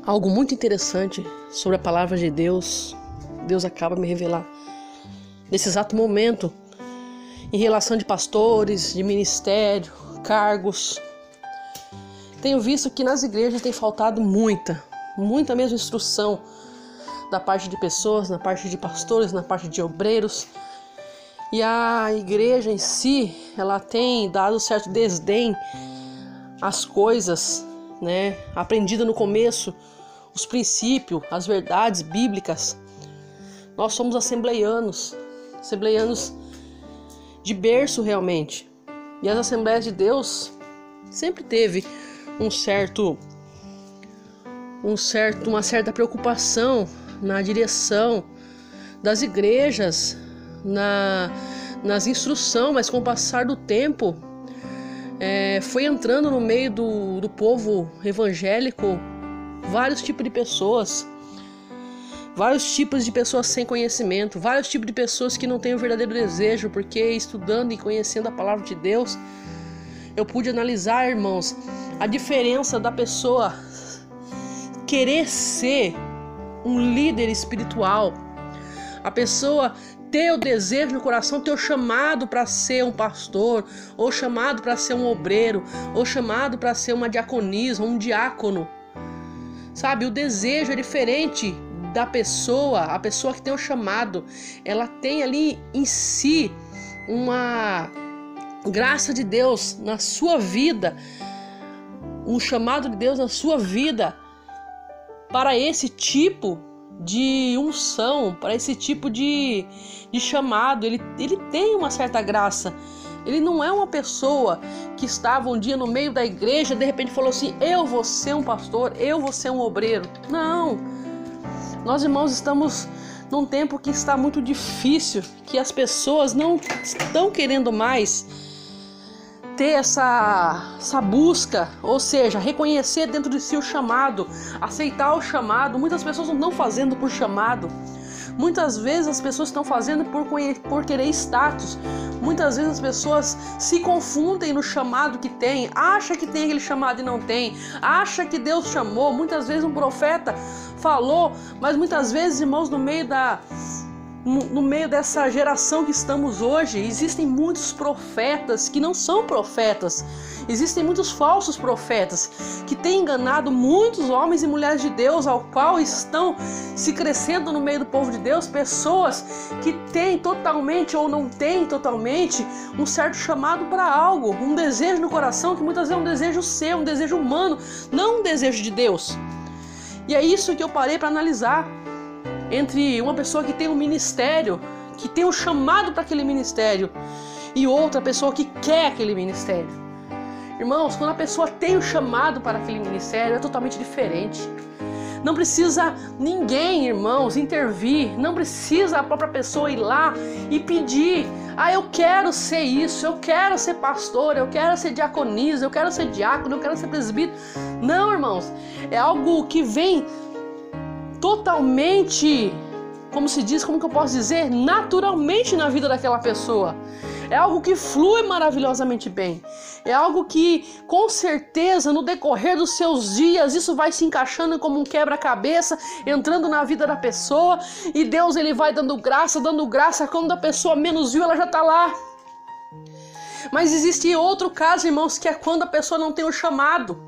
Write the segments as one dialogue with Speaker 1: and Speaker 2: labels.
Speaker 1: Algo muito interessante sobre a palavra de Deus, Deus acaba de me revelar nesse exato momento, em relação de pastores, de ministério, cargos. Tenho visto que nas igrejas tem faltado muita mesmo instrução da parte de pessoas, na parte de pastores, na parte de obreiros. E a igreja em si, ela tem dado certo desdém às coisas, aprendida no começo, os princípios, as verdades bíblicas. Nós somos assembleianos de berço realmente. E as Assembleias de Deus sempre teve uma certa preocupação na direção das igrejas, nas instruções, mas com o passar do tempo foi entrando no meio do povo evangélico vários tipos de pessoas sem conhecimento, vários tipos de pessoas que não têm o verdadeiro desejo, porque estudando e conhecendo a palavra de Deus, eu pude analisar, irmãos, a diferença da pessoa querer ser um líder espiritual, a pessoa ter o desejo no coração, ter o chamado para ser um pastor, ou chamado para ser um obreiro, ou chamado para ser uma diaconisa, um diácono. Sabe, o desejo é diferente da pessoa, a pessoa que tem o chamado, ela tem ali em si uma graça de Deus na sua vida, um chamado de Deus na sua vida para esse tipo de unção, para esse tipo de chamado. Ele tem uma certa graça. Ele não é uma pessoa que estava um dia no meio da igreja, de repente falou assim: eu vou ser um pastor, eu vou ser um obreiro. Não. Nós, irmãos, estamos num tempo que está muito difícil, que as pessoas não estão querendo mais ter essa busca, ou seja, reconhecer dentro de si o chamado, aceitar o chamado. Muitas pessoas não estão fazendo por chamado. Muitas vezes as pessoas estão fazendo por querer status. Muitas vezes as pessoas se confundem no chamado que tem, acha que tem aquele chamado e não tem, acha que Deus chamou. Muitas vezes um profeta falou, mas muitas vezes, irmãos, no meio dessa geração que estamos hoje, existem muitos profetas que não são profetas. Existem muitos falsos profetas que têm enganado muitos homens e mulheres de Deus, ao qual estão se crescendo no meio do povo de Deus, pessoas que têm totalmente ou não têm totalmente um certo chamado para algo, um desejo no coração que muitas vezes é um desejo seu, um desejo humano, não um desejo de Deus. E é isso que eu parei para analisar entre uma pessoa que tem um ministério, que tem um chamado para aquele ministério, e outra pessoa que quer aquele ministério. Irmãos, quando a pessoa tem o chamado para aquele ministério, é totalmente diferente. Não precisa ninguém, irmãos, intervir. Não precisa a própria pessoa ir lá e pedir: eu quero ser isso, eu quero ser pastor, eu quero ser diaconisa, eu quero ser diácono, eu quero ser presbítero. Não, irmãos, é algo que vem totalmente, como que eu posso dizer, naturalmente na vida daquela pessoa. É algo que flui maravilhosamente bem. É algo que, com certeza, no decorrer dos seus dias, isso vai se encaixando como um quebra-cabeça, entrando na vida da pessoa, e Deus ele vai dando graça, quando a pessoa menos viu, ela já está lá. Mas existe outro caso, irmãos, que é quando a pessoa não tem o chamado.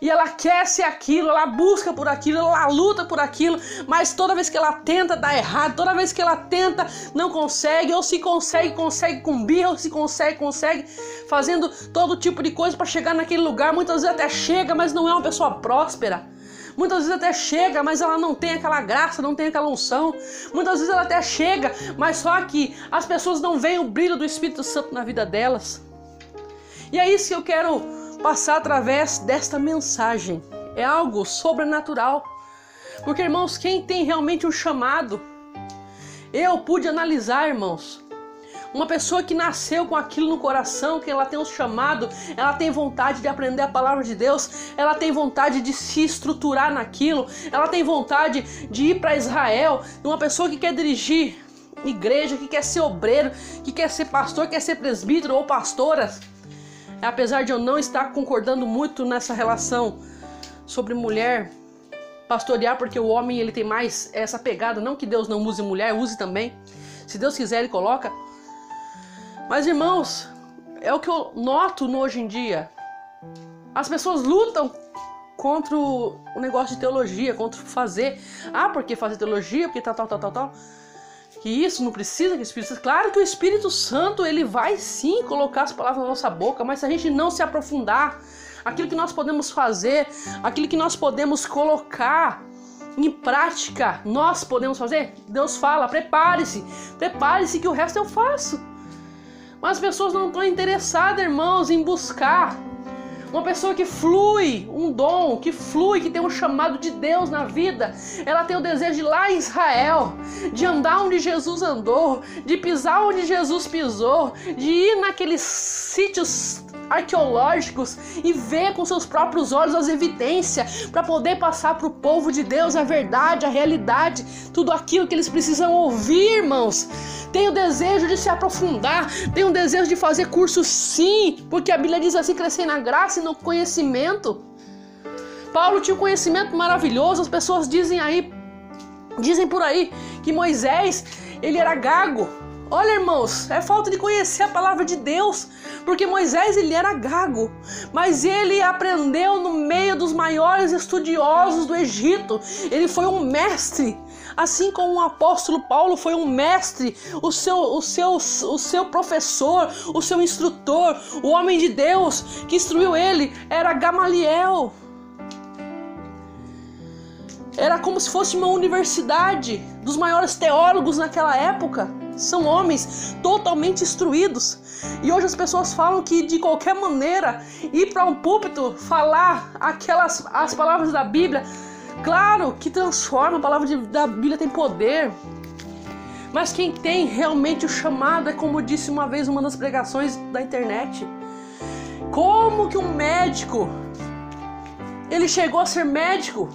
Speaker 1: E ela quer ser aquilo, ela busca por aquilo, ela luta por aquilo, mas toda vez que ela tenta dá errado, toda vez que ela tenta não consegue, ou se consegue com birra, ou se consegue fazendo todo tipo de coisa para chegar naquele lugar. Muitas vezes até chega, mas não é uma pessoa próspera. Muitas vezes até chega, mas ela não tem aquela graça, não tem aquela unção. Muitas vezes ela até chega, mas só que as pessoas não veem o brilho do Espírito Santo na vida delas. E é isso que eu quero passar através desta mensagem. É algo sobrenatural. Porque, irmãos, quem tem realmente um chamado, eu pude analisar, irmãos, uma pessoa que nasceu com aquilo no coração, que ela tem um chamado, ela tem vontade de aprender a palavra de Deus, ela tem vontade de se estruturar naquilo, ela tem vontade de ir para Israel. Uma pessoa que quer dirigir igreja, que quer ser obreiro, que quer ser pastor, quer ser presbítero ou pastora. Apesar de eu não estar concordando muito nessa relação sobre mulher pastorear, porque o homem ele tem mais essa pegada, não que Deus não use mulher, use também. Se Deus quiser, ele coloca. Mas, irmãos, é o que eu noto no hoje em dia. As pessoas lutam contra o negócio de teologia, contra fazer. Ah, porque fazer teologia, porque tal. Que isso não precisa, que o Espírito Santo... Claro que o Espírito Santo, ele vai sim colocar as palavras na nossa boca, mas se a gente não se aprofundar, aquilo que nós podemos fazer, aquilo que nós podemos colocar em prática, nós podemos fazer. Deus fala, prepare-se que o resto eu faço. Mas as pessoas não estão interessadas, irmãos, em buscar. Uma pessoa que flui, um dom, que flui, que tem um chamado de Deus na vida, ela tem o desejo de ir lá em Israel, de andar onde Jesus andou, de pisar onde Jesus pisou, de ir naqueles sítios arqueológicos e ver com seus próprios olhos as evidências para poder passar para o povo de Deus a verdade, a realidade, tudo aquilo que eles precisam ouvir, irmãos. Tem o desejo de se aprofundar, tem o desejo de fazer curso sim, porque a Bíblia diz assim, crescer na graça e no conhecimento. Paulo tinha um conhecimento maravilhoso, as pessoas dizem por aí que Moisés, ele era gago. Olha, irmãos, é falta de conhecer a palavra de Deus, porque Moisés, ele era gago, mas ele aprendeu no meio dos maiores estudiosos do Egito. Ele foi um mestre, assim como o apóstolo Paulo foi um mestre, o seu professor, o seu instrutor, o homem de Deus que instruiu ele era Gamaliel. Era como se fosse uma universidade dos maiores teólogos naquela época. São homens totalmente instruídos. E hoje as pessoas falam que de qualquer maneira ir para um púlpito falar as palavras da Bíblia, claro que transforma, a palavra da Bíblia tem poder. Mas quem tem realmente o chamado é como disse uma vez uma das pregações da internet. Como que um médico, ele chegou a ser médico?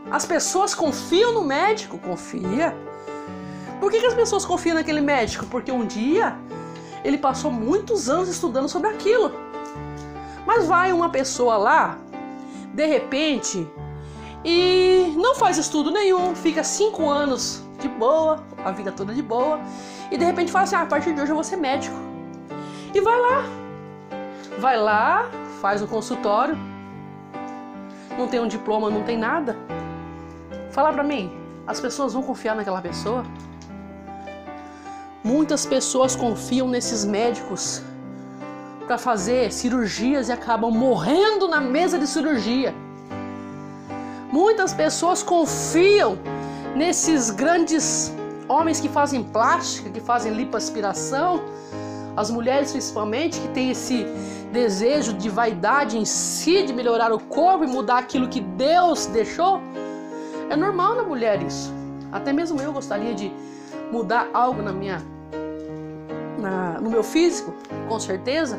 Speaker 1: As pessoas confiam no médico? Confia. Por que as pessoas confiam naquele médico? Porque um dia ele passou muitos anos estudando sobre aquilo. Mas vai uma pessoa lá, de repente, e não faz estudo nenhum, fica 5 anos de boa, a vida toda de boa, e de repente fala assim, a partir de hoje eu vou ser médico. E vai lá, faz o consultório, não tem um diploma, não tem nada. Fala pra mim, as pessoas vão confiar naquela pessoa? Muitas pessoas confiam nesses médicos para fazer cirurgias e acabam morrendo na mesa de cirurgia. Muitas pessoas confiam nesses grandes homens que fazem plástica, que fazem lipoaspiração, as mulheres principalmente, que têm esse desejo de vaidade em si, de melhorar o corpo e mudar aquilo que Deus deixou. É normal na mulher isso. Até mesmo eu gostaria de mudar algo no meu físico, com certeza.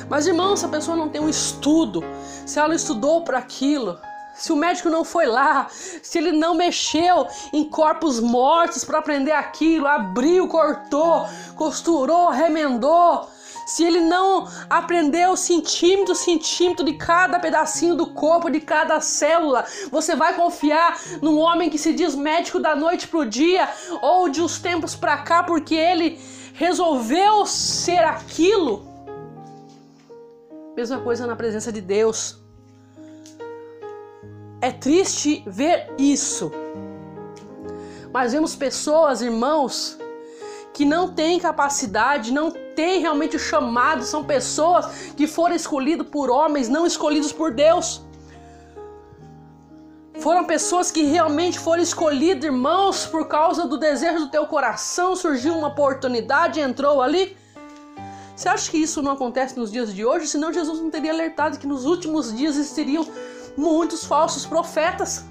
Speaker 1: Mas, irmão, se a pessoa não tem um estudo, se ela estudou para aquilo, se o médico não foi lá, se ele não mexeu em corpos mortos para aprender aquilo, abriu, cortou, costurou, remendou, se ele não aprendeu centímetro de cada pedacinho do corpo, de cada célula, você vai confiar num homem que se diz médico da noite pro dia ou de uns tempos pra cá porque ele resolveu ser aquilo? Mesma coisa na presença de Deus. É triste ver isso. Mas vemos pessoas, irmãos, que não têm capacidade, não têm realmente o chamado, são pessoas que foram escolhidas por homens, não escolhidos por Deus. Foram pessoas que realmente foram escolhidas, irmãos, por causa do desejo do teu coração, surgiu uma oportunidade, entrou ali. Você acha que isso não acontece nos dias de hoje? Senão Jesus não teria alertado que nos últimos dias existiriam muitos falsos profetas.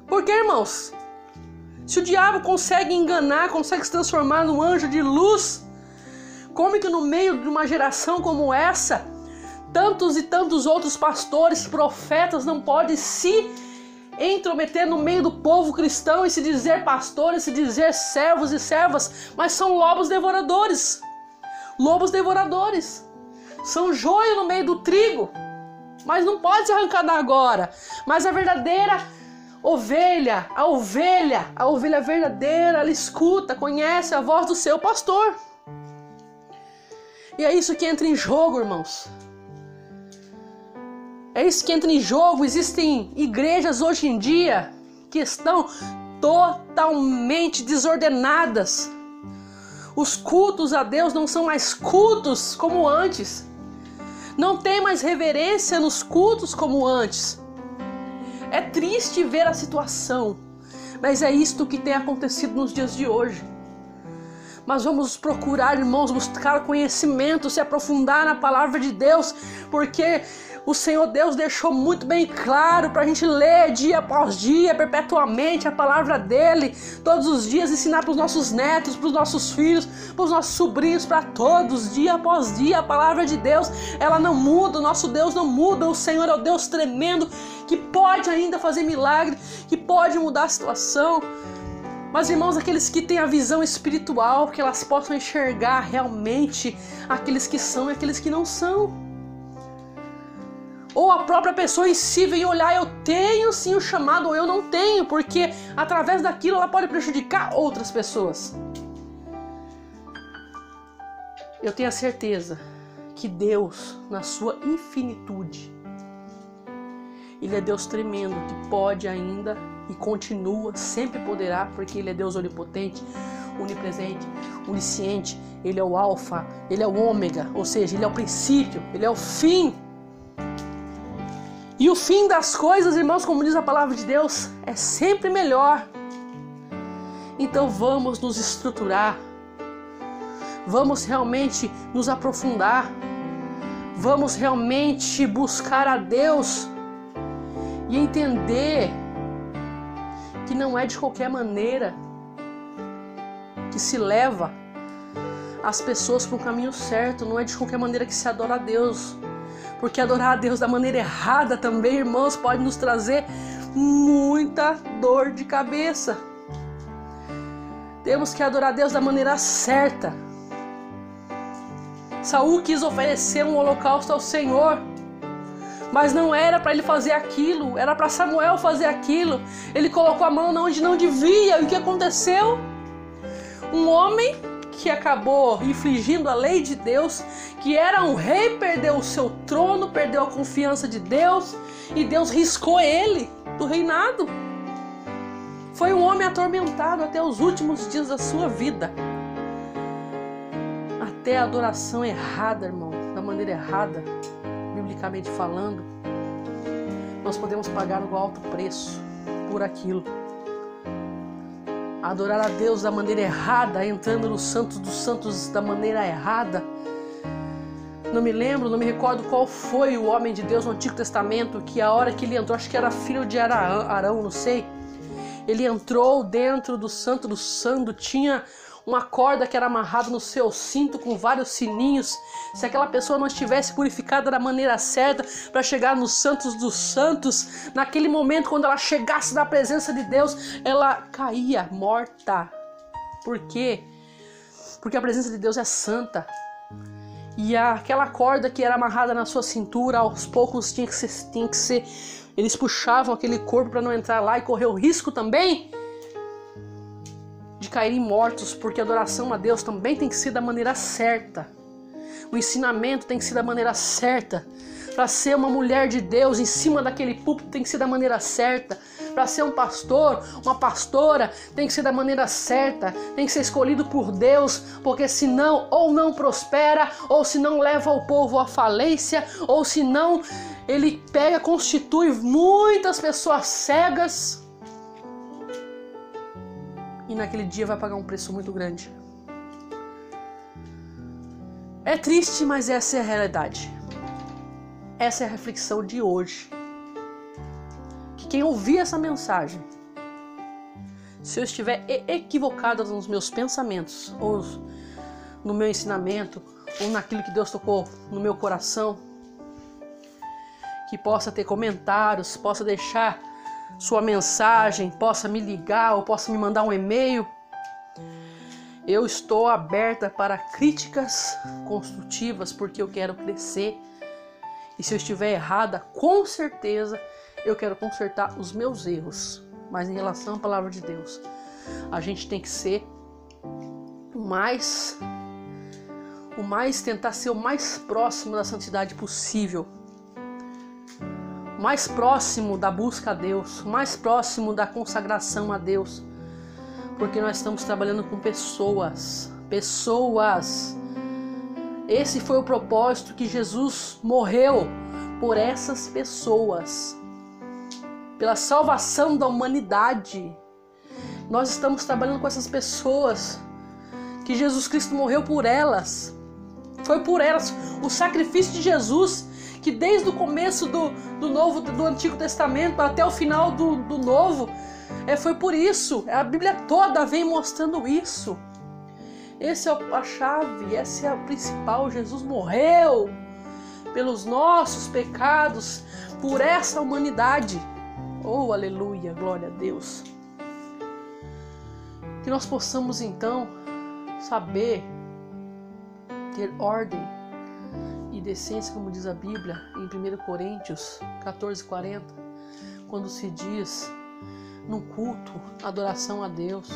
Speaker 1: Porque, irmãos, se o diabo consegue enganar, consegue se transformar num anjo de luz, como que no meio de uma geração como essa, tantos e tantos outros pastores, profetas não podem se intrometer no meio do povo cristão e se dizer pastores, se dizer servos e servas, mas são lobos devoradores. Lobos devoradores. São joio no meio do trigo. mas não pode ser arrancada agora. Mas a verdadeira ovelha, a ovelha verdadeira, ela escuta, conhece a voz do seu pastor. E é isso que entra em jogo, irmãos. É isso que entra em jogo. Existem igrejas hoje em dia que estão totalmente desordenadas. Os cultos a Deus não são mais cultos como antes. Não tem mais reverência nos cultos como antes. É triste ver a situação, mas é isto que tem acontecido nos dias de hoje. Mas vamos procurar, irmãos, buscar conhecimento, se aprofundar na palavra de Deus, porque o Senhor Deus deixou muito bem claro para a gente ler dia após dia, perpetuamente a palavra dele, todos os dias ensinar para os nossos netos, para os nossos filhos, para os nossos sobrinhos, para todos, dia após dia. A palavra de Deus, ela não muda, o nosso Deus não muda, o Senhor é o Deus tremendo, que pode ainda fazer milagre, que pode mudar a situação. Mas, irmãos, aqueles que têm a visão espiritual, que elas possam enxergar realmente aqueles que são e aqueles que não são. Ou a própria pessoa em si vem olhar, eu tenho sim o chamado ou eu não tenho, porque através daquilo ela pode prejudicar outras pessoas. Eu tenho a certeza que Deus, na sua infinitude, Ele é Deus tremendo, que pode ainda e continua, sempre poderá, porque Ele é Deus onipotente, onipresente, onisciente. Ele é o alfa, Ele é o ômega, ou seja, Ele é o princípio, Ele é o fim. E o fim das coisas, irmãos, como diz a palavra de Deus, é sempre melhor. Então vamos nos estruturar, vamos realmente nos aprofundar, vamos realmente buscar a Deus e entender que não é de qualquer maneira que se leva as pessoas para o caminho certo, não é de qualquer maneira que se adora a Deus, porque adorar a Deus da maneira errada também, irmãos, pode nos trazer muita dor de cabeça. Temos que adorar a Deus da maneira certa. Saul quis oferecer um holocausto ao Senhor, mas não era para ele fazer aquilo, era para Samuel fazer aquilo. Ele colocou a mão onde não devia. E o que aconteceu? Um homem que acabou infringindo a lei de Deus, que era um rei, perdeu o seu trono, perdeu a confiança de Deus, e Deus riscou ele do reinado. Foi um homem atormentado até os últimos dias da sua vida. Até a adoração errada, irmão, da maneira errada, biblicamente falando, nós podemos pagar um alto preço por aquilo. Adorar a Deus da maneira errada, entrando no Santo dos Santos da maneira errada. Não me recordo qual foi o homem de Deus no Antigo Testamento, que a hora que ele entrou, acho que era filho de Arão, não sei. Ele entrou dentro do Santo do Santo, tinha uma corda que era amarrada no seu cinto com vários sininhos. Se aquela pessoa não estivesse purificada da maneira certa para chegar nos Santos dos Santos, naquele momento, quando ela chegasse na presença de Deus, ela caía morta. Por quê? Porque a presença de Deus é santa. E aquela corda que era amarrada na sua cintura, aos poucos tinha que ser. Eles puxavam aquele corpo para não entrar lá e correr o risco também de caírem mortos, porque a adoração a Deus também tem que ser da maneira certa. O ensinamento tem que ser da maneira certa. Para ser uma mulher de Deus em cima daquele púlpito tem que ser da maneira certa. Para ser um pastor, uma pastora, tem que ser da maneira certa. Tem que ser escolhido por Deus, porque senão ou não prospera, ou senão leva o povo à falência, ou senão ele constitui muitas pessoas cegas. E naquele dia vai pagar um preço muito grande. É triste, mas essa é a realidade. Essa é a reflexão de hoje. Que quem ouvir essa mensagem, se eu estiver equivocado nos meus pensamentos, ou no meu ensinamento, ou naquilo que Deus tocou no meu coração, que possa ter comentários, possa deixar sua mensagem, possa me ligar ou possa me mandar um e-mail. Eu estou aberta para críticas construtivas, porque eu quero crescer E se eu estiver errada, com certeza eu quero consertar os meus erros. Mas em relação à palavra de Deus, a gente tem que ser tentar ser o mais próximo da santidade possível. Mais próximo da busca a Deus, mais próximo da consagração a Deus. Porque nós estamos trabalhando com pessoas. Esse foi o propósito que Jesus morreu por essas pessoas. Pela salvação da humanidade. Nós estamos trabalhando com essas pessoas. Que Jesus Cristo morreu por elas. Foi por elas. O sacrifício de Jesus, que desde o começo do Antigo Testamento até o final do Novo, foi por isso. A Bíblia toda vem mostrando isso. Essa é a chave, essa é a principal. Jesus morreu pelos nossos pecados, por essa humanidade. Oh, aleluia, glória a Deus. Que nós possamos então saber ter ordem e decência, como diz a Bíblia em 1 Coríntios 14:40, quando se diz num culto, adoração a Deus,